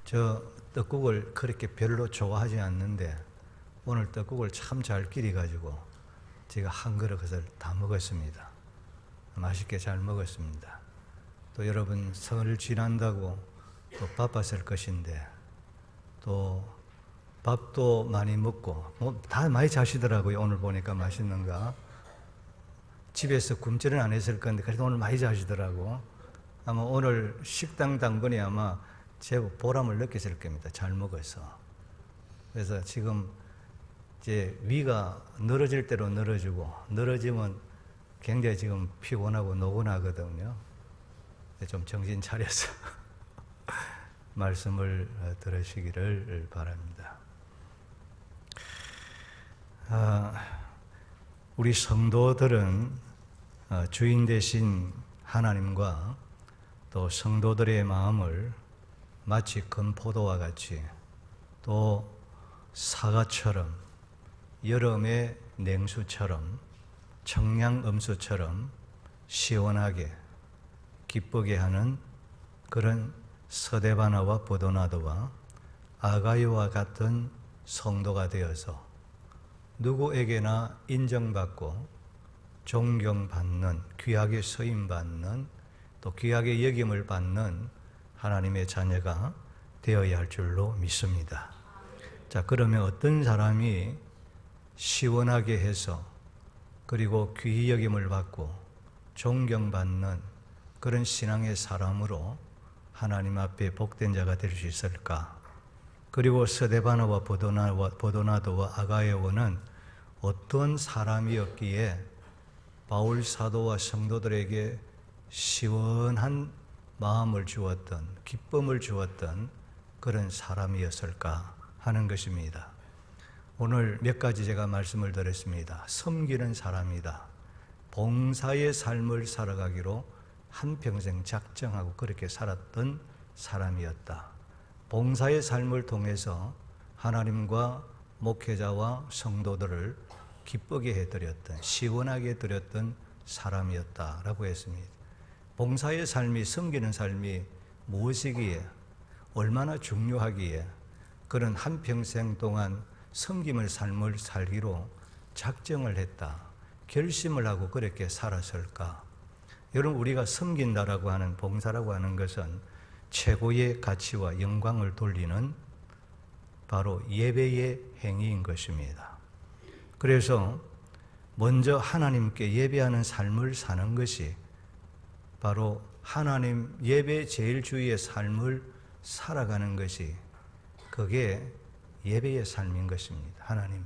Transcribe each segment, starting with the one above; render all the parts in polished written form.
저 떡국을 그렇게 별로 좋아하지 않는데 오늘 떡국을 참 잘 끓여가지고 제가 한 그릇을 다 먹었습니다. 맛있게 잘 먹었습니다. 또 여러분 설 지난다고 또 바빴을 것인데 또 밥도 많이 먹고 다 많이 자시더라고요. 오늘 보니까 맛있는가. 집에서 굶지는 안 했을 건데 그래도 오늘 많이 자시더라고. 아마 오늘 식당 당번이 아마 제법 보람을 느끼실 겁니다. 잘 먹어서. 그래서 지금 이제 위가 늘어질 대로 늘어지고 늘어지면 굉장히 지금 피곤하고 노곤하거든요. 좀 정신 차려서 말씀을 들으시기를 바랍니다. 우리 성도들은 주인 되신 하나님과 또 성도들의 마음을 마치 건포도와 같이 또 사과처럼 여름의 냉수처럼 청량음수처럼 시원하게 기쁘게 하는 그런 스데바나와 보도나도와 아가이오와 같은 성도가 되어서 누구에게나 인정받고 존경받는, 귀하게 쓰임받는, 또 귀하게 여김을 받는 하나님의 자녀가 되어야 할 줄로 믿습니다. 자, 그러면 어떤 사람이 시원하게 해서 그리고 귀히 여김을 받고 존경받는 그런 신앙의 사람으로 하나님 앞에 복된 자가 될 수 있을까? 그리고 스데바나와 보도나도와 아가이오는 어떤 사람이었기에 바울 사도와 성도들에게 시원한 마음을 주었던, 기쁨을 주었던 그런 사람이었을까 하는 것입니다. 오늘 몇 가지 제가 말씀을 드렸습니다. 섬기는 사람이다. 봉사의 삶을 살아가기로 한평생 작정하고 그렇게 살았던 사람이었다. 봉사의 삶을 통해서 하나님과 목회자와 성도들을 기쁘게 해드렸던, 시원하게 해드렸던 사람이었다라고 했습니다. 봉사의 삶이, 섬기는 삶이 무엇이기에, 얼마나 중요하기에 그런 한평생 동안 섬김의 삶을 살기로 작정을 했다, 결심을 하고 그렇게 살았을까? 여러분, 우리가 섬긴다라고 하는, 봉사라고 하는 것은 최고의 가치와 영광을 돌리는 바로 예배의 행위인 것입니다. 그래서 먼저 하나님께 예배하는 삶을 사는 것이 바로 하나님 예배 제일 주의의 삶을 살아가는 것이, 그게 예배의 삶인 것입니다. 하나님,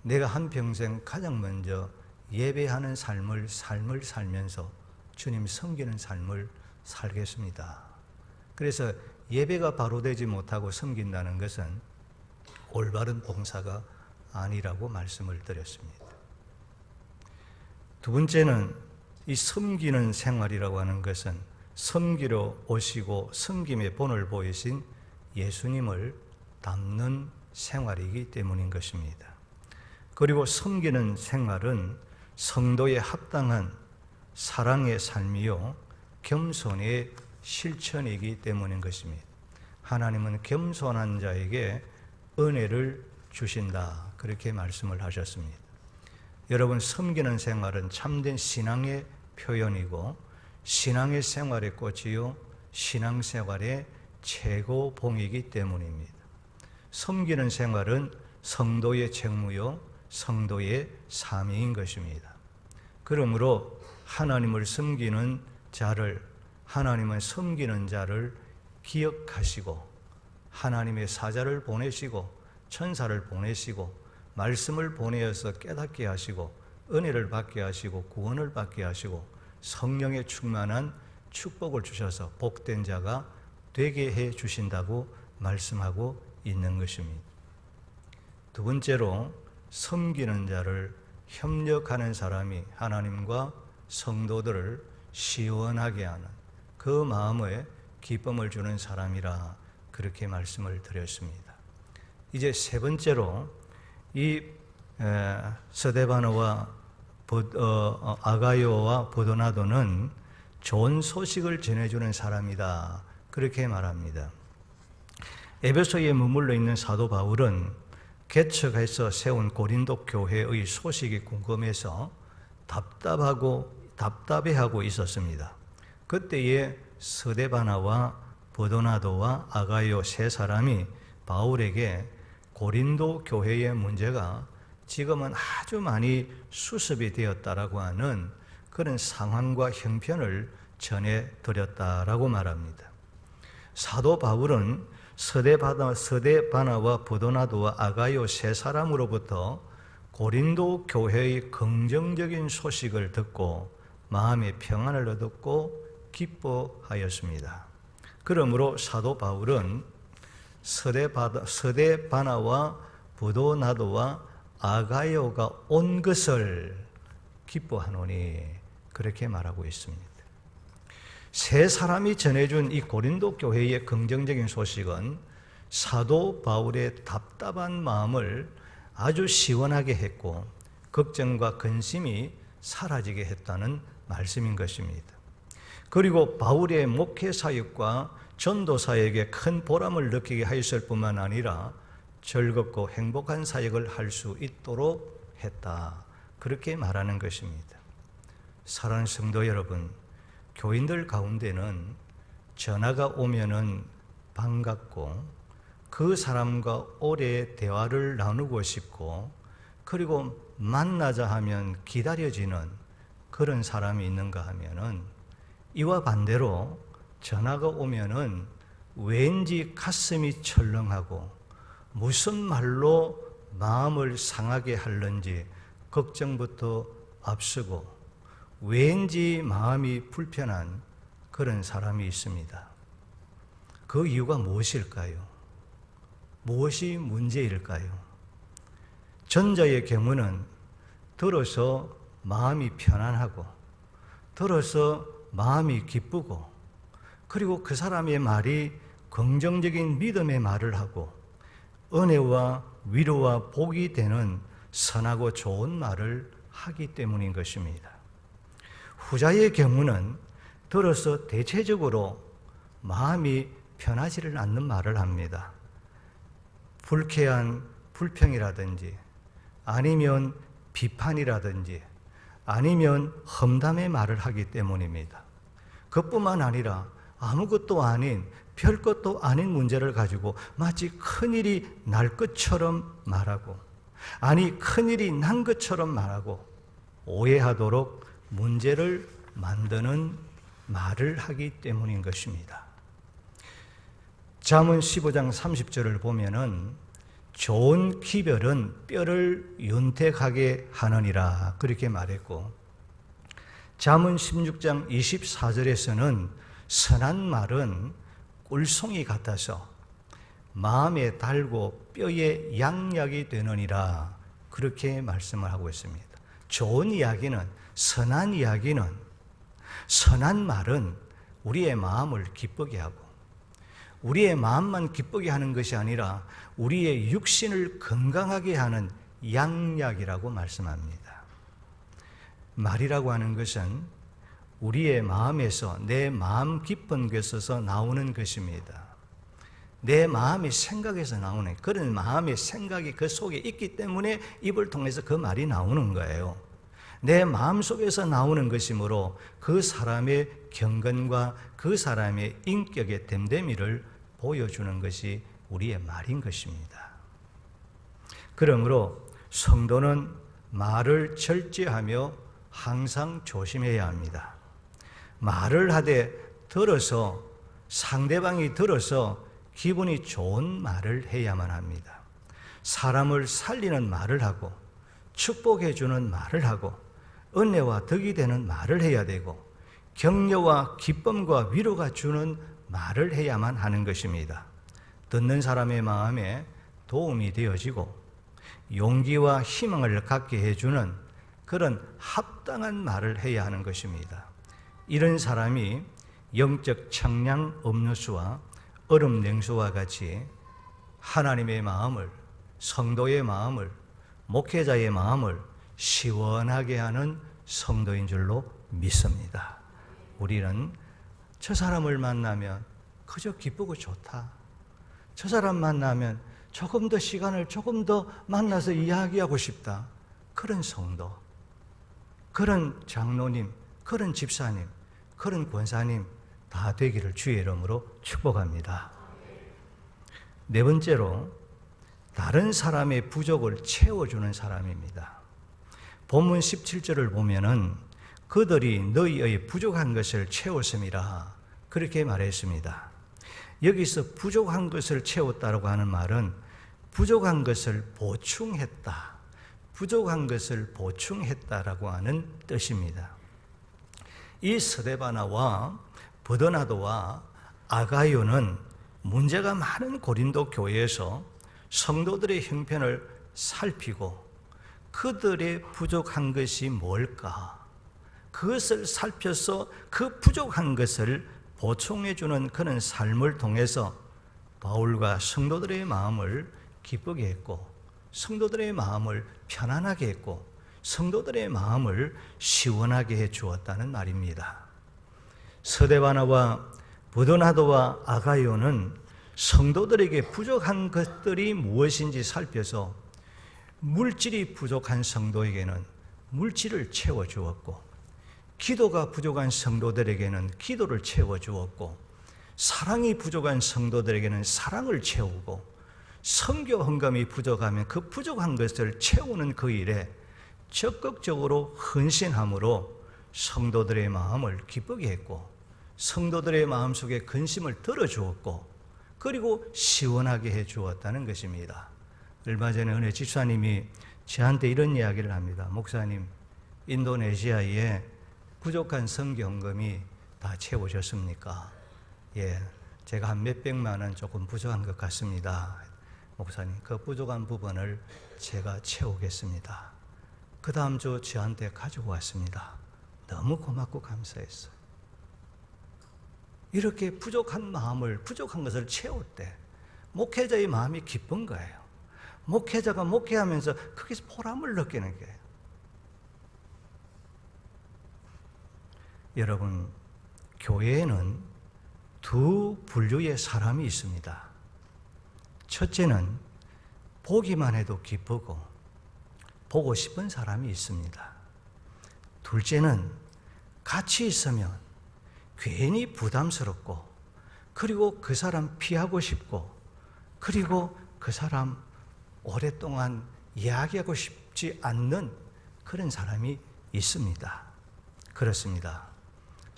내가 한평생 가장 먼저 예배하는 삶을 살면서 주님 섬기는 삶을 살겠습니다. 그래서 예배가 바로 되지 못하고 섬긴다는 것은 올바른 봉사가 아니라고 말씀을 드렸습니다. 두 번째는 이 섬기는 생활이라고 하는 것은 섬기러 오시고 섬김의 본을 보이신 예수님을 담는 생활이기 때문인 것입니다. 그리고 섬기는 생활은 성도에 합당한 사랑의 삶이요 겸손의 실천이기 때문인 것입니다. 하나님은 겸손한 자에게 은혜를 주신다, 그렇게 말씀을 하셨습니다. 여러분, 섬기는 생활은 참된 신앙의 표현이고 신앙의 생활의 꽃이요 신앙생활의 최고봉이기 때문입니다. 섬기는 생활은 성도의 책무요 성도의 사명인 것입니다. 그러므로 하나님을 섬기는 자를, 하나님은 섬기는 자를 기억하시고 하나님의 사자를 보내시고 천사를 보내시고 말씀을 보내어서 깨닫게 하시고 은혜를 받게 하시고 구원을 받게 하시고 성령의 충만한 축복을 주셔서 복된 자가 되게 해 주신다고 말씀하고 있는 것입니다. 두 번째로 섬기는 자를, 협력하는 사람이 하나님과 성도들을 시원하게 하는 그 마음에 기쁨을 주는 사람이라 그렇게 말씀을 드렸습니다. 이제 세 번째로 이 스데바나와 아가이오와 보도나도는 좋은 소식을 전해주는 사람이다, 그렇게 말합니다. 에베소에 머물러 있는 사도 바울은 개척해서 세운 고린도 교회의 소식이 궁금해서 답답해하고 있었습니다. 그때에 스데바나와 버도나도와 아가이오 세 사람이 바울에게 고린도 교회의 문제가 지금은 아주 많이 수습이 되었다라고 하는 그런 상황과 형편을 전해드렸다라고 말합니다. 사도 바울은 스데바나와 버도나도와 아가이오 세 사람으로부터 고린도 교회의 긍정적인 소식을 듣고 마음의 평안을 얻었고 기뻐하였습니다. 그러므로 사도 바울은 스데바나와 버도나도와 아가이오가 온 것을 기뻐하노니 그렇게 말하고 있습니다. 세 사람이 전해준 이 고린도 교회의 긍정적인 소식은 사도 바울의 답답한 마음을 아주 시원하게 했고 걱정과 근심이 사라지게 했다는 말씀인 것입니다. 그리고 바울의 목회 사역과 전도 사역에 큰 보람을 느끼게 하였을 뿐만 아니라 즐겁고 행복한 사역을 할 수 있도록 했다. 그렇게 말하는 것입니다. 사랑하는 성도 여러분, 교인들 가운데는 전화가 오면은 반갑고 그 사람과 오래 대화를 나누고 싶고 그리고 만나자 하면 기다려지는 그런 사람이 있는가 하면은 이와 반대로 전화가 오면은 왠지 가슴이 철렁하고 무슨 말로 마음을 상하게 할는지 걱정부터 앞서고 왠지 마음이 불편한 그런 사람이 있습니다. 그 이유가 무엇일까요? 무엇이 문제일까요? 전자의 경우는 들어서 마음이 편안하고 들어서 마음이 기쁘고 그리고 그 사람의 말이 긍정적인 믿음의 말을 하고 은혜와 위로와 복이 되는 선하고 좋은 말을 하기 때문인 것입니다. 후자의 경우는 들어서 대체적으로 마음이 편하지를 않는 말을 합니다. 불쾌한 불평이라든지 아니면 비판이라든지 아니면 험담의 말을 하기 때문입니다. 그뿐만 아니라 아무것도 아닌 별것도 아닌 문제를 가지고 마치 큰일이 날 것처럼 말하고 아니 큰일이 난 것처럼 말하고 오해하도록 문제를 만드는 말을 하기 때문인 것입니다. 잠언 15장 30절을 보면은 좋은 기별은 뼈를 윤택하게 하느니라 그렇게 말했고 잠언 16장 24절에서는 선한 말은 꿀송이 같아서 마음에 달고 뼈에 양약이 되느니라 그렇게 말씀을 하고 있습니다. 좋은 이야기는 선한 이야기는 선한 말은 우리의 마음을 기쁘게 하고 우리의 마음만 기쁘게 하는 것이 아니라 우리의 육신을 건강하게 하는 양약이라고 말씀합니다. 말이라고 하는 것은 우리의 마음에서 내 마음 깊은 곳에서 나오는 것입니다. 내 마음의 생각에서 나오는 그런 마음의 생각이 그 속에 있기 때문에 입을 통해서 그 말이 나오는 거예요. 내 마음 속에서 나오는 것이므로 그 사람의 경건과 그 사람의 인격의 됨됨이를 보여주는 것이 우리의 말인 것입니다. 그러므로 성도는 말을 절제하며 항상 조심해야 합니다. 말을 하되 들어서 상대방이 들어서 기분이 좋은 말을 해야만 합니다. 사람을 살리는 말을 하고 축복해 주는 말을 하고 은혜와 덕이 되는 말을 해야 되고 격려와 기쁨과 위로가 주는 말을 해야만 하는 것입니다. 듣는 사람의 마음에 도움이 되어지고 용기와 희망을 갖게 해주는 그런 합당한 말을 해야 하는 것입니다. 이런 사람이 영적 청량 음료수와 얼음 냉수와 같이 하나님의 마음을, 성도의 마음을, 목회자의 마음을 시원하게 하는 성도인 줄로 믿습니다. 우리는 저 사람을 만나면 그저 기쁘고 좋다. 저 사람 만나면 조금 더 시간을 조금 더 만나서 이야기하고 싶다. 그런 성도, 그런 장로님, 그런 집사님, 그런 권사님 다 되기를 주의 이름으로 축복합니다. 네 번째로 다른 사람의 부족을 채워주는 사람입니다. 본문 17절을 보면은 그들이 너희의 부족한 것을 채웠음이라 그렇게 말했습니다. 여기서 부족한 것을 채웠다라고 하는 말은 부족한 것을 보충했다, 부족한 것을 보충했다라고 하는 뜻입니다. 이 스데바나와 버드나도와 아가이오는 문제가 많은 고린도 교회에서 성도들의 형편을 살피고 그들의 부족한 것이 뭘까? 그것을 살펴서 그 부족한 것을 보충해주는 그런 삶을 통해서 바울과 성도들의 마음을 기쁘게 했고, 성도들의 마음을 편안하게 했고, 성도들의 마음을 시원하게 해 주었다는 말입니다. 스데바나와 버드나도와 아가이오는 성도들에게 부족한 것들이 무엇인지 살펴서 물질이 부족한 성도에게는 물질을 채워주었고, 기도가 부족한 성도들에게는 기도를 채워주었고, 사랑이 부족한 성도들에게는 사랑을 채우고, 선교 헌금이 부족하면 그 부족한 것을 채우는 그 일에 적극적으로 헌신함으로 성도들의 마음을 기쁘게 했고, 성도들의 마음속에 근심을 들어주었고, 그리고 시원하게 해주었다는 것입니다. 얼마 전에 은혜 집사님이 저한테 이런 이야기를 합니다. 목사님, 인도네시아에 부족한 선교 헌금이 다 채워졌습니까? 예, 제가 한 몇백만 원 조금 부족한 것 같습니다. 목사님, 그 부족한 부분을 제가 채우겠습니다. 그 다음 주 저한테 가지고 왔습니다. 너무 고맙고 감사했어요. 이렇게 부족한 마음을, 부족한 것을 채울 때 목회자의 마음이 기쁜 거예요. 목회자가 목회하면서 거기서 보람을 느끼는 거예요. 여러분, 교회에는 두 분류의 사람이 있습니다. 첫째는 보기만 해도 기쁘고 보고 싶은 사람이 있습니다. 둘째는 같이 있으면 괜히 부담스럽고, 그리고 그 사람 피하고 싶고, 그리고 그 사람 오랫동안 이야기하고 싶지 않는 그런 사람이 있습니다. 그렇습니다.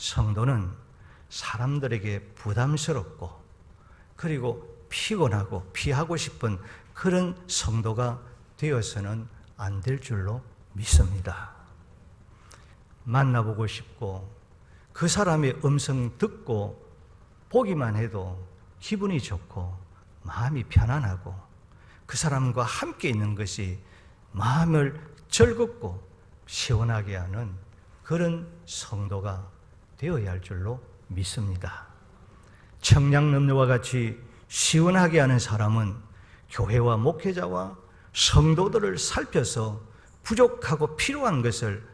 성도는 사람들에게 부담스럽고, 그리고 피곤하고 피하고 싶은 그런 성도가 되어서는 안 될 줄로 믿습니다. 만나보고 싶고, 그 사람의 음성 듣고 보기만 해도 기분이 좋고 마음이 편안하고, 그 사람과 함께 있는 것이 마음을 즐겁고 시원하게 하는 그런 성도가 되어야 할 줄로 믿습니다. 청량염료와 같이 시원하게 하는 사람은 교회와 목회자와 성도들을 살펴서 부족하고 필요한 것을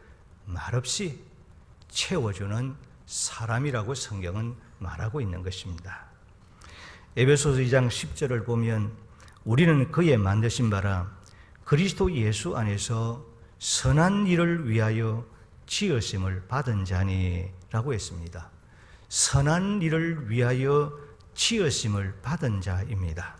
말없이 채워주는 사람이라고 성경은 말하고 있는 것입니다. 에베소서 2장 10절을 보면 우리는 그의 만드신 바라 그리스도 예수 안에서 선한 일을 위하여 지으심을 받은 자니 라고 했습니다. 선한 일을 위하여 지으심을 받은 자입니다.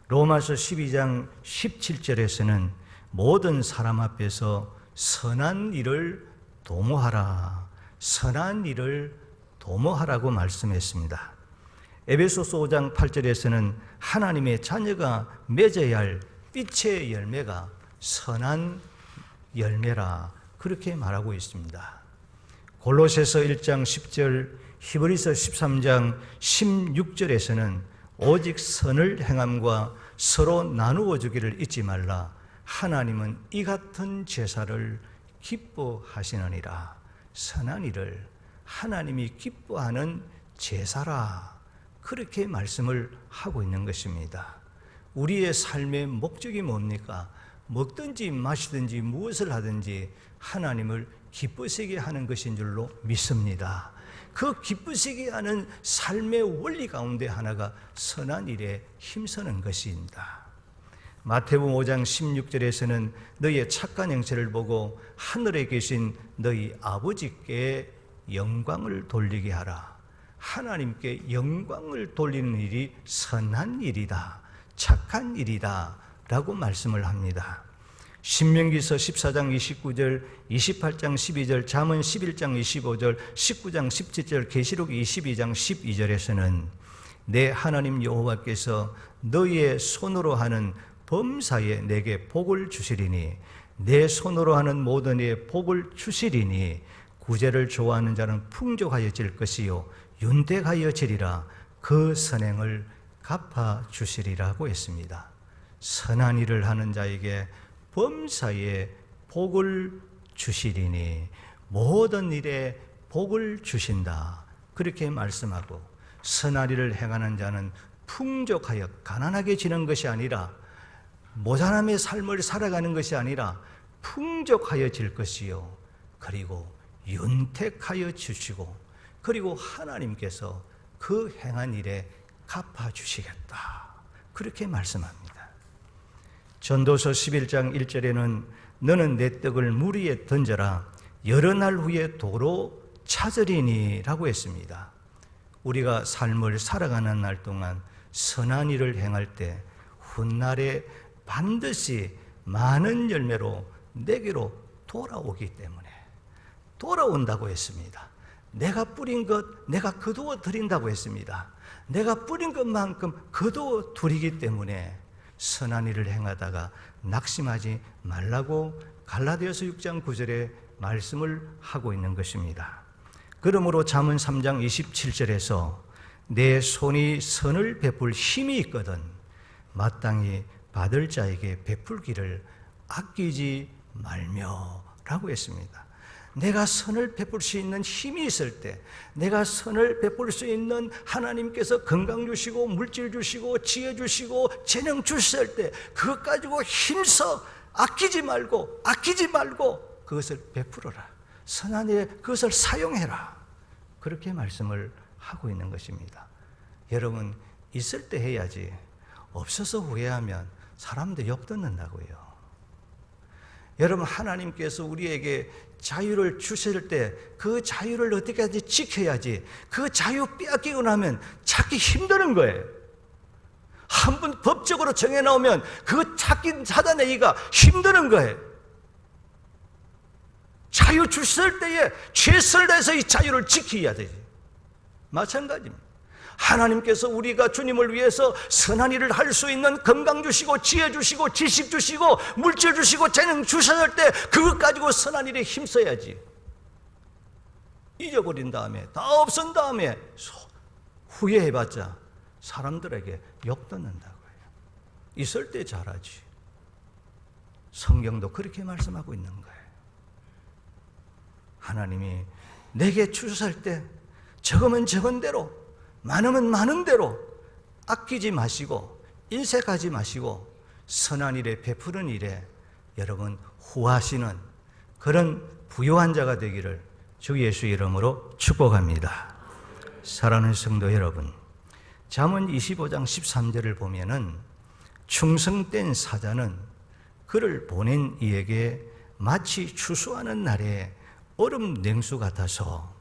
로마서 12장 17절에서는 모든 사람 앞에서 선한 일을 도모하라, 선한 일을 도모하라고 말씀했습니다. 에베소서 5장 8절에서는 하나님의 자녀가 맺어야 할 빛의 열매가 선한 열매라 그렇게 말하고 있습니다. 골로새서 1장 10절, 히브리서 13장 16절에서는 오직 선을 행함과 서로 나누어 주기를 잊지 말라. 하나님은 이 같은 제사를 기뻐하시느니라. 선한 일을 하나님이 기뻐하는 제사라. 그렇게 말씀을 하고 있는 것입니다. 우리의 삶의 목적이 뭡니까? 먹든지 마시든지 무엇을 하든지 하나님을 기쁘시게 하는 것인 줄로 믿습니다. 그 기쁘시게 하는 삶의 원리 가운데 하나가 선한 일에 힘쓰는 것입니다. 마태복음 5장 16절에서는 너희의 착한 행실을 보고 하늘에 계신 너희 아버지께 영광을 돌리게 하라. 하나님께 영광을 돌리는 일이 선한 일이다, 착한 일이다 라고 말씀을 합니다. 신명기서 14장 29절, 28장 12절, 잠언 11장 25절, 19장 17절, 계시록 22장 12절에서는 내 하나님 여호와께서 너희의 손으로 하는 범사에 내게 복을 주시리니 내 손으로 하는 모든 일에 복을 주시리니 구제를 좋아하는 자는 풍족하여질 것이요 윤택하여지리라. 그 선행을 갚아주시리라고 했습니다. 선한 일을 하는 자에게 범사에 복을 주시리니 모든 일에 복을 주신다, 그렇게 말씀하고, 선한 일을 행하는 자는 풍족하여 가난하게 지는 것이 아니라, 모자람의 삶을 살아가는 것이 아니라 풍족하여질 것이요 그리고 윤택하여 주시고, 그리고 하나님께서 그 행한 일에 갚아주시겠다, 그렇게 말씀합니다. 전도서 11장 1절에는 너는 내 떡을 물 위에 던져라 여러 날 후에 도로 찾으리니 라고 했습니다. 우리가 삶을 살아가는 날 동안 선한 일을 행할 때 훗날에 반드시 많은 열매로 내게로 돌아오기 때문에, 돌아온다고 했습니다. 내가 뿌린 것 내가 거두어 드린다고 했습니다. 내가 뿌린 것만큼 거두어 드리기 때문에 선한 일을 행하다가 낙심하지 말라고 갈라디아서 6장 9절에 말씀을 하고 있는 것입니다. 그러므로 잠언 3장 27절에서 내 손이 선을 베풀 힘이 있거든 마땅히 받을 자에게 베풀기를 아끼지 말며 라고 했습니다. 내가 선을 베풀 수 있는 힘이 있을 때, 내가 선을 베풀 수 있는 하나님께서 건강 주시고 물질 주시고 지혜 주시고 재능 주실 때 그것 가지고 힘써 아끼지 말고 그것을 베풀어라. 선한 일에 그것을 사용해라. 그렇게 말씀을 하고 있는 것입니다. 여러분, 있을 때 해야지 없어서 후회하면 사람들 욕 듣는다고요. 여러분, 하나님께서 우리에게 자유를 주실 때 그 자유를 어떻게 하지 지켜야지. 그 자유 빼앗기고 나면 찾기 힘드는 거예요. 한 번 법적으로 정해놓으면 그거 찾아내기가 힘드는 거예요. 자유 주실 때에 최선을 다해서 이 자유를 지켜야 되지. 마찬가지입니다. 하나님께서 우리가 주님을 위해서 선한 일을 할 수 있는 건강 주시고 지혜 주시고 지식 주시고 물질 주시고 재능 주셨을 때 그것 가지고 선한 일에 힘써야지. 잊어버린 다음에 다 없은 다음에 후회해봤자 사람들에게 욕 듣는다고요. 있을 때 잘하지. 성경도 그렇게 말씀하고 있는 거예요. 하나님이 내게 주셨을 때 적으면 적은 대로 많으면 많은 대로 아끼지 마시고 인색하지 마시고 선한 일에 베푸는 일에 여러분 후하시는 그런 부요한 자가 되기를 주 예수 이름으로 축복합니다. 사랑하는 성도 여러분, 잠언 25장 13절을 보면은 충성된 사자는 그를 보낸 이에게 마치 추수하는 날에 얼음 냉수 같아서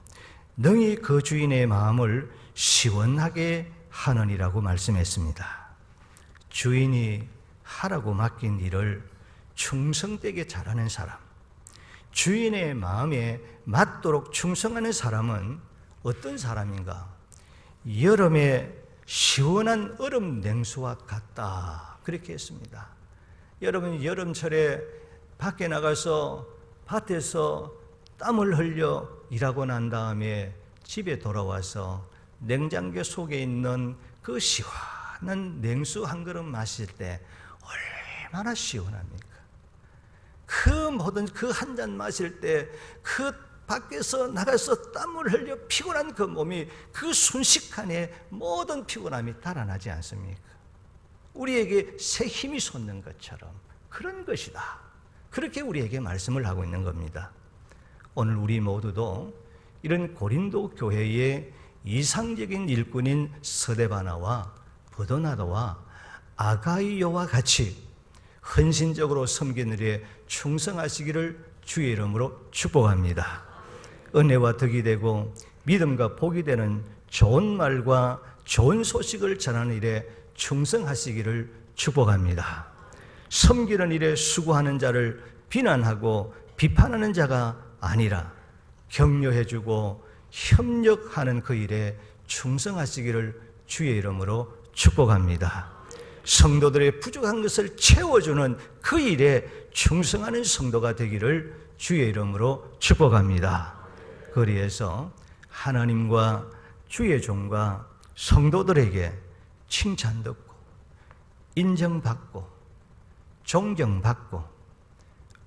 능히 그 주인의 마음을 시원하게 하느니라고 말씀했습니다. 주인이 하라고 맡긴 일을 충성되게 잘하는 사람, 주인의 마음에 맞도록 충성하는 사람은 어떤 사람인가? 여름에 시원한 얼음 냉수와 같다, 그렇게 했습니다. 여러분, 여름철에 밖에 나가서 밭에서 땀을 흘려 일하고 난 다음에 집에 돌아와서 냉장고 속에 있는 그 시원한 냉수 한 그릇 마실 때 얼마나 시원합니까? 그 모든 그 한 잔 마실 때 그 밖에서 나가서 땀을 흘려 피곤한 그 몸이 그 순식간에 모든 피곤함이 달아나지 않습니까? 우리에게 새 힘이 솟는 것처럼 그런 것이다. 그렇게 우리에게 말씀을 하고 있는 겁니다. 오늘 우리 모두도 이런 고린도 교회의 이상적인 일꾼인 스데바나와 버도나도와 아가이오와 같이 헌신적으로 섬기는 일에 충성하시기를 주의 이름으로 축복합니다. 은혜와 덕이 되고 믿음과 복이 되는 좋은 말과 좋은 소식을 전하는 일에 충성하시기를 축복합니다. 섬기는 일에 수고하는 자를 비난하고 비판하는 자가 아니라 격려해주고 협력하는 그 일에 충성하시기를 주의 이름으로 축복합니다. 성도들의 부족한 것을 채워주는 그 일에 충성하는 성도가 되기를 주의 이름으로 축복합니다. 그리해서 하나님과 주의 종과 성도들에게 칭찬 듣고 인정받고 존경받고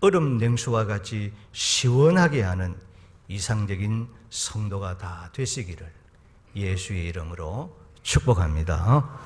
얼음 냉수와 같이 시원하게 하는 이상적인 성도가 다 되시기를 예수의 이름으로 축복합니다.